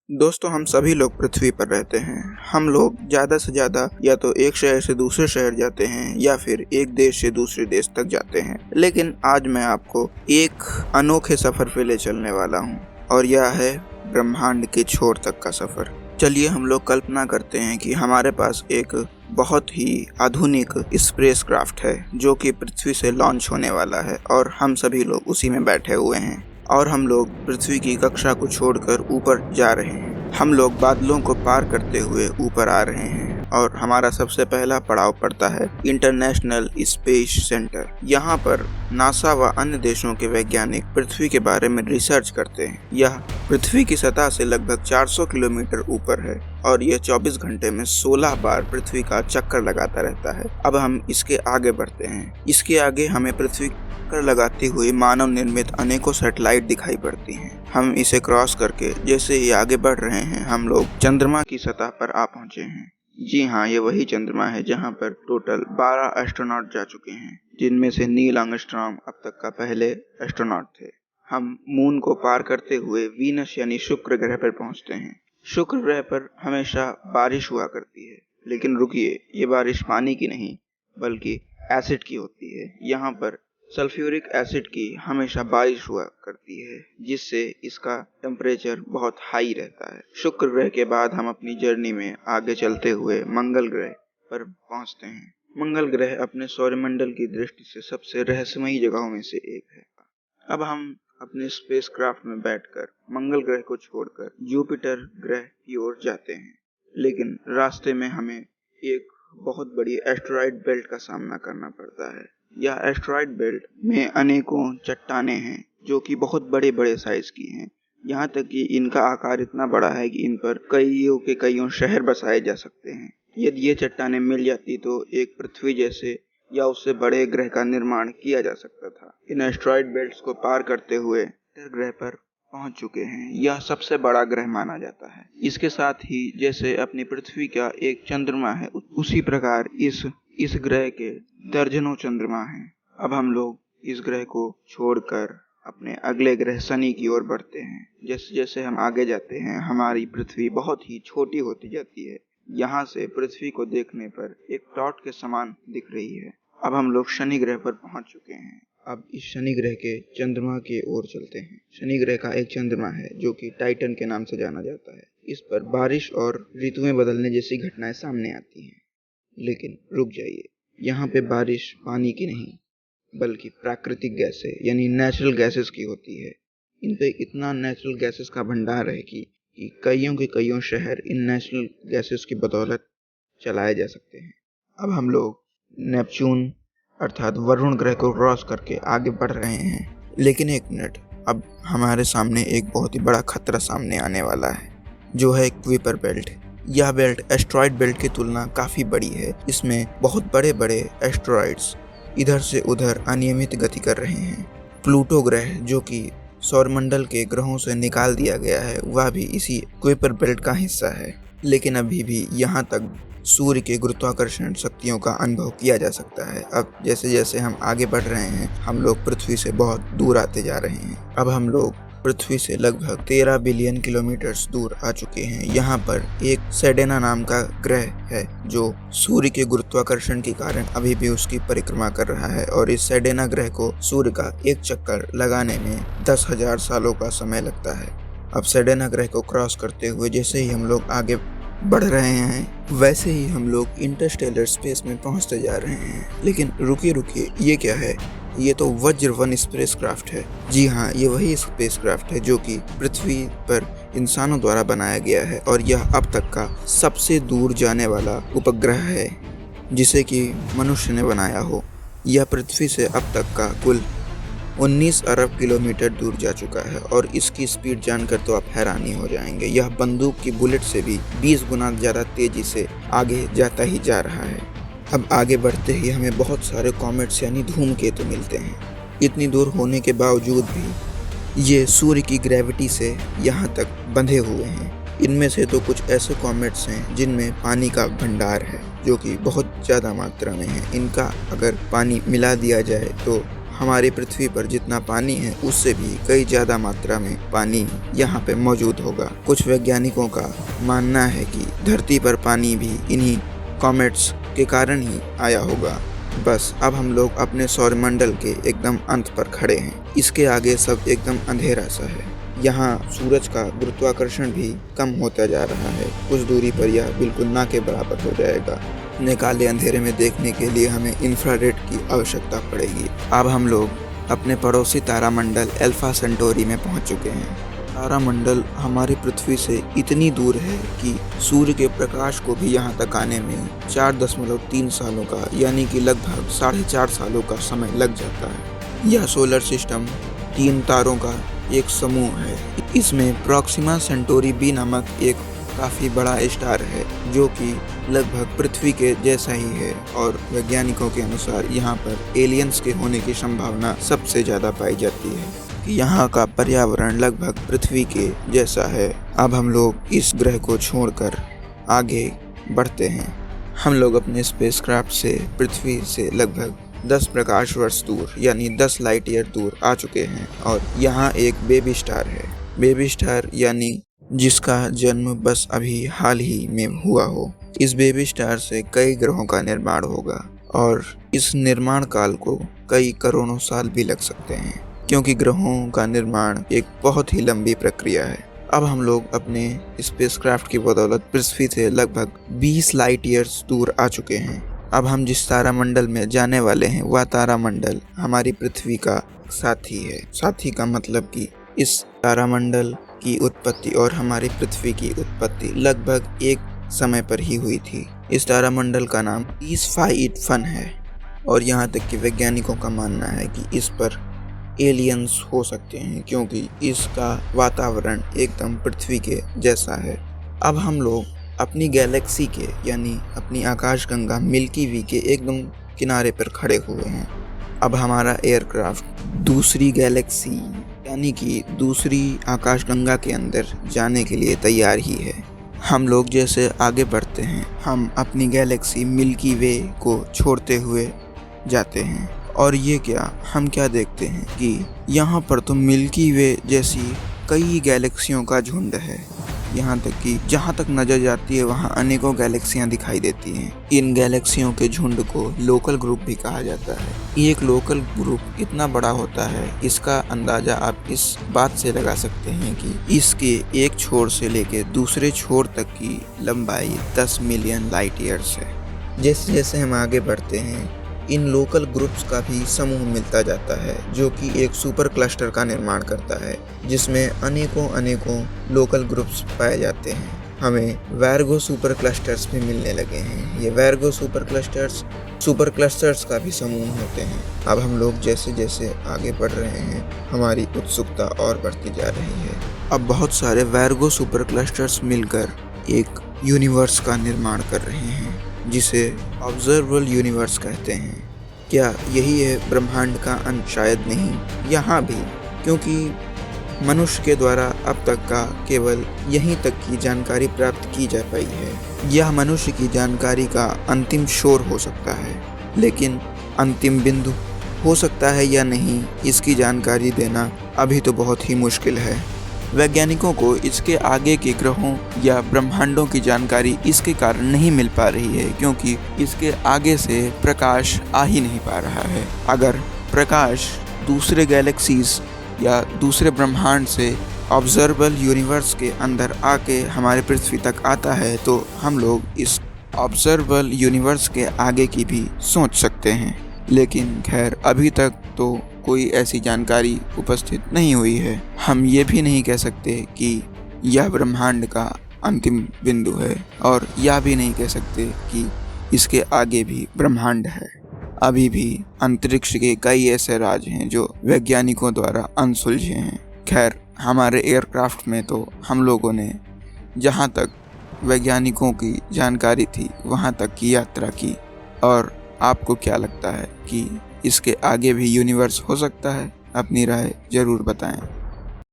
दोस्तों, हम सभी लोग पृथ्वी पर रहते हैं। हम लोग ज़्यादा से ज़्यादा या तो एक शहर से दूसरे शहर जाते हैं या फिर एक देश से दूसरे देश तक जाते हैं। लेकिन आज मैं आपको एक अनोखे सफ़र पे ले चलने वाला हूँ और यह है ब्रह्मांड के छोर तक का सफ़र। चलिए हम लोग कल्पना करते हैं कि हमारे पास एक बहुत ही आधुनिक स्पेसक्राफ्ट है जो कि पृथ्वी से लॉन्च होने वाला है और हम सभी लोग उसी में बैठे हुए हैं और हम लोग पृथ्वी की कक्षा को छोड़कर ऊपर जा रहे हैं। हम लोग बादलों को पार करते हुए ऊपर आ रहे हैं और हमारा सबसे पहला पड़ाव पड़ता है इंटरनेशनल स्पेस सेंटर। यहाँ पर नासा व अन्य देशों के वैज्ञानिक पृथ्वी के बारे में रिसर्च करते हैं। यह पृथ्वी की सतह से लगभग 400 किलोमीटर ऊपर है और यह 24 घंटे में 16 बार पृथ्वी का चक्कर लगाता रहता है। अब हम इसके आगे बढ़ते हैं। इसके आगे हमें पृथ्वी कर लगाती हुई मानव निर्मित अनेकों सैटेलाइट दिखाई पड़ती हैं। हम इसे क्रॉस करके जैसे ही आगे बढ़ रहे हैं हम लोग चंद्रमा की सतह पर आ पहुंचे हैं। जी हाँ, ये वही चंद्रमा है जहां पर टोटल 12 एस्ट्रोनॉट जा चुके हैं, जिनमें से नील आर्मस्ट्रांग अब तक का पहले एस्ट्रोनॉट थे। हम मून को पार करते हुए वीनस यानी शुक्र ग्रह पर पहुंचते हैं। शुक्र ग्रह पर हमेशा बारिश हुआ करती है, लेकिन रुकिए, ये बारिश पानी की नहीं बल्कि एसिड की होती है। यहाँ पर सल्फ्यूरिक एसिड की हमेशा बारिश हुआ करती है, जिससे इसका टेम्परेचर बहुत हाई रहता है। शुक्र ग्रह के बाद हम अपनी जर्नी में आगे चलते हुए मंगल ग्रह पर पहुंचते हैं। मंगल ग्रह अपने सौरमंडल की दृष्टि से सबसे रहस्यमयी जगहों में से एक है। अब हम अपने स्पेसक्राफ्ट में बैठकर मंगल ग्रह को छोड़कर जुपिटर ग्रह की ओर जाते हैं, लेकिन रास्ते में हमें एक बहुत बड़ी एस्टेरॉयड बेल्ट का सामना करना पड़ता है। यह एस्टेरॉयड बेल्ट में अनेकों चट्टानें हैं जो कि बहुत बड़े बड़े साइज की हैं। यहाँ तक कि इनका आकार इतना बड़ा है कि इन पर कईयों शहर बसाए जा सकते हैं। यदि ये चट्टानें मिल जाती तो एक पृथ्वी जैसे या उससे बड़े ग्रह का निर्माण किया जा सकता था। इन एस्टेरॉयड बेल्ट्स को पार करते हुए ग्रह पर पहुंच चुके हैं। यह सबसे बड़ा ग्रह माना जाता है। इसके साथ ही जैसे अपनी पृथ्वी का एक चंद्रमा है, उसी प्रकार इस ग्रह के दर्जनों चंद्रमा हैं। अब हम लोग इस ग्रह को छोड़कर अपने अगले ग्रह शनि की ओर बढ़ते हैं। जैसे जैसे हम आगे जाते हैं हमारी पृथ्वी बहुत ही छोटी होती जाती है। यहाँ से पृथ्वी को देखने पर एक डॉट के समान दिख रही है। अब हम लोग शनि ग्रह पर पहुंच चुके हैं। अब इस शनि ग्रह के चंद्रमा की ओर चलते हैं। शनि ग्रह का एक चंद्रमा है जो कि टाइटन के नाम से जाना जाता है। इस पर बारिश और ऋतुएं बदलने जैसी घटनाएं सामने आती हैं। लेकिन रुक जाइए, यहाँ पे बारिश पानी की नहीं बल्कि प्राकृतिक गैसें यानी नेचुरल गैसेस की होती है। इन पे इतना नेचुरल गैसेस का भंडार है कि कईयों शहर इन नेचुरल गैसेस की बदौलत चलाए जा सकते हैं। अब हम लोग नेपच्यून अर्थात वरुण ग्रह को क्रॉस करके आगे बढ़ रहे हैं। लेकिन एक मिनट, अब हमारे सामने एक बहुत ही बड़ा खतरा सामने आने वाला है, जो है कुइपर बेल्ट। यह बेल्ट एस्टेरॉयड बेल्ट की तुलना काफ़ी बड़ी है। इसमें बहुत बड़े बड़े एस्टेरॉयड्स इधर से उधर अनियमित गति कर रहे हैं। प्लूटो ग्रह, जो कि सौरमंडल के ग्रहों से निकाल दिया गया है, वह भी इसी कुइपर बेल्ट का हिस्सा है। लेकिन अभी भी यहाँ तक सूर्य के गुरुत्वाकर्षण शक्तियों का अनुभव किया जा सकता है। अब जैसे जैसे हम आगे बढ़ रहे हैं हम लोग पृथ्वी से बहुत दूर आते जा रहे हैं। अब हम लोग पृथ्वी से लगभग 13 बिलियन किलोमीटर्स दूर आ चुके हैं। यहाँ पर एक सेडेना नाम का ग्रह है जो सूर्य के गुरुत्वाकर्षण के कारण अभी भी उसकी परिक्रमा कर रहा है और इस सेडेना ग्रह को सूर्य का एक चक्कर लगाने में 10,000 सालों का समय लगता है। अब सेडेना ग्रह को क्रॉस करते हुए जैसे ही हम लोग आगे बढ़ रहे हैं वैसे ही हम लोग इंटरस्टेलर स्पेस में पहुंचते जा रहे हैं। लेकिन रुकिए, ये क्या है? ये तो वज्र-1 स्पेसक्राफ्ट है। जी हाँ, ये वही स्पेसक्राफ्ट है जो कि पृथ्वी पर इंसानों द्वारा बनाया गया है और यह अब तक का सबसे दूर जाने वाला उपग्रह है जिसे कि मनुष्य ने बनाया हो। यह पृथ्वी से अब तक का कुल 19 अरब किलोमीटर दूर जा चुका है और इसकी स्पीड जानकर तो आप हैरानी हो जाएंगे। यह बंदूक की बुलेट से भी 20 गुना ज़्यादा तेज़ी से आगे जाता ही जा रहा है। अब आगे बढ़ते ही हमें बहुत सारे कॉमेट्स यानी धूमकेतु मिलते हैं। इतनी दूर होने के बावजूद भी ये सूर्य की ग्रेविटी से यहाँ तक बंधे हुए हैं। इनमें से तो कुछ ऐसे कॉमेट्स हैं जिनमें पानी का भंडार है जो कि बहुत ज़्यादा मात्रा में है। इनका अगर पानी मिला दिया जाए तो हमारी पृथ्वी पर जितना पानी है उससे भी कई ज्यादा मात्रा में पानी यहाँ पे मौजूद होगा। कुछ वैज्ञानिकों का मानना है कि धरती पर पानी भी इन्हीं कॉमेट्स के कारण ही आया होगा। बस अब हम लोग अपने सौरमंडल के एकदम अंत पर खड़े हैं। इसके आगे सब एकदम अंधेरा सा है। यहाँ सूरज का गुरुत्वाकर्षण भी कम होता जा रहा है। कुछ दूरी पर यह बिल्कुल ना के बराबर हो जाएगा। इतने काले अंधेरे में देखने के लिए हमें इंफ्रारेड की आवश्यकता पड़ेगी। अब हम लोग अपने पड़ोसी तारामंडल अल्फा सेंटोरी में पहुंच चुके हैं। तारामंडल हमारी पृथ्वी से इतनी दूर है कि सूर्य के प्रकाश को भी यहाँ तक आने में 4.3 सालों का यानी कि लगभग 4.5 सालों का समय लग जाता है। यह सोलर सिस्टम 3 तारों का एक समूह है। इसमें प्रॉक्सिमा सेंटोरी बी नामक एक काफ़ी बड़ा स्टार है जो कि लगभग पृथ्वी के जैसा ही है और वैज्ञानिकों के अनुसार यहाँ पर एलियंस के होने की संभावना सबसे ज़्यादा पाई जाती है। यहाँ का पर्यावरण लगभग पृथ्वी के जैसा है। अब हम लोग इस ग्रह को छोड़कर आगे बढ़ते हैं। हम लोग अपने स्पेसक्राफ्ट से पृथ्वी से लगभग 10 प्रकाश वर्ष दूर यानी 10 लाइट ईयर दूर आ चुके हैं और यहाँ एक बेबी स्टार है। बेबी स्टार यानी जिसका जन्म बस अभी हाल ही में हुआ हो। इस बेबी स्टार से कई ग्रहों का निर्माण होगा और इस निर्माण काल को कई करोड़ों साल भी लग सकते हैं, क्योंकि ग्रहों का निर्माण एक बहुत ही लंबी प्रक्रिया है। अब हम लोग अपने स्पेसक्राफ्ट की बदौलत पृथ्वी से लगभग 20 लाइट ईयर्स दूर आ चुके हैं। अब हम जिस तारामंडल में जाने वाले हैं वह तारामंडल हमारी पृथ्वी का साथी है। साथी का मतलब कि इस तारामंडल की उत्पत्ति और हमारी पृथ्वी की उत्पत्ति लगभग एक समय पर ही हुई थी। इस तारामंडल का नाम ईस-फाई-ईट-फन है और यहाँ तक कि वैज्ञानिकों का मानना है कि इस पर एलियंस हो सकते हैं, क्योंकि इसका वातावरण एकदम पृथ्वी के जैसा है। अब हम लोग अपनी गैलेक्सी के यानी अपनी आकाशगंगा मिल्की वे के एकदम किनारे पर खड़े हुए हैं। अब हमारा एयरक्राफ्ट दूसरी गैलेक्सी यानी कि दूसरी आकाशगंगा के अंदर जाने के लिए तैयार ही है। हम लोग जैसे आगे बढ़ते हैं हम अपनी गैलेक्सी मिल्की वे को छोड़ते हुए जाते हैं और ये क्या हम क्या देखते हैं कि यहाँ पर तो मिल्की वे जैसी कई गैलेक्सियों का झुंड है। यहाँ तक कि जहाँ तक नज़र जाती है वहाँ अनेकों गैलेक्सियाँ दिखाई देती हैं। इन गैलेक्सियों के झुंड को लोकल ग्रुप भी कहा जाता है। एक लोकल ग्रुप इतना बड़ा होता है, इसका अंदाज़ा आप इस बात से लगा सकते हैं कि इसके एक छोर से लेकर दूसरे छोर तक की लंबाई 10 मिलियन लाइट ईयर्स है। जैसे जैसे हम आगे बढ़ते हैं इन लोकल ग्रुप्स का भी समूह मिलता जाता है जो कि एक सुपर क्लस्टर का निर्माण करता है, जिसमें अनेकों लोकल ग्रुप्स पाए जाते हैं। हमें वैर्गो सुपर क्लस्टर्स भी मिलने लगे हैं। ये वैर्गो सुपर क्लस्टर्स का भी समूह होते हैं। अब हम लोग जैसे जैसे आगे बढ़ रहे हैं हमारी उत्सुकता और बढ़ती जा रही है। अब बहुत सारे वैर्गो सुपर क्लस्टर्स मिलकर एक यूनिवर्स का निर्माण कर रहे हैं जिसे ऑब्जर्वेबल यूनिवर्स कहते हैं। क्या यही है ब्रह्मांड का अंत? शायद नहीं। यहाँ भी, क्योंकि मनुष्य के द्वारा अब तक का केवल यहीं तक की जानकारी प्राप्त की जा पाई है। यह मनुष्य की जानकारी का अंतिम छोर हो सकता है, लेकिन अंतिम बिंदु हो सकता है या नहीं, इसकी जानकारी देना अभी तो बहुत ही मुश्किल है। वैज्ञानिकों को इसके आगे के ग्रहों या ब्रह्मांडों की जानकारी इसके कारण नहीं मिल पा रही है, क्योंकि इसके आगे से प्रकाश आ ही नहीं पा रहा है। अगर प्रकाश दूसरे गैलेक्सीज या दूसरे ब्रह्मांड से ऑब्जर्वेबल यूनिवर्स के अंदर आके हमारे पृथ्वी तक आता है तो हम लोग इस ऑब्जर्वेबल यूनिवर्स के आगे की भी सोच सकते हैं। लेकिन खैर अभी तक तो कोई ऐसी जानकारी उपस्थित नहीं हुई है। हम ये भी नहीं कह सकते कि यह ब्रह्मांड का अंतिम बिंदु है और यह भी नहीं कह सकते कि इसके आगे भी ब्रह्मांड है। अभी भी अंतरिक्ष के कई ऐसे राज हैं जो वैज्ञानिकों द्वारा अनसुलझे हैं। खैर हमारे एयरक्राफ्ट में तो हम लोगों ने जहाँ तक वैज्ञानिकों की जानकारी थी वहाँ तक की यात्रा की। और आपको क्या लगता है कि इसके आगे भी यूनिवर्स हो सकता है? अपनी राय ज़रूर बताएं।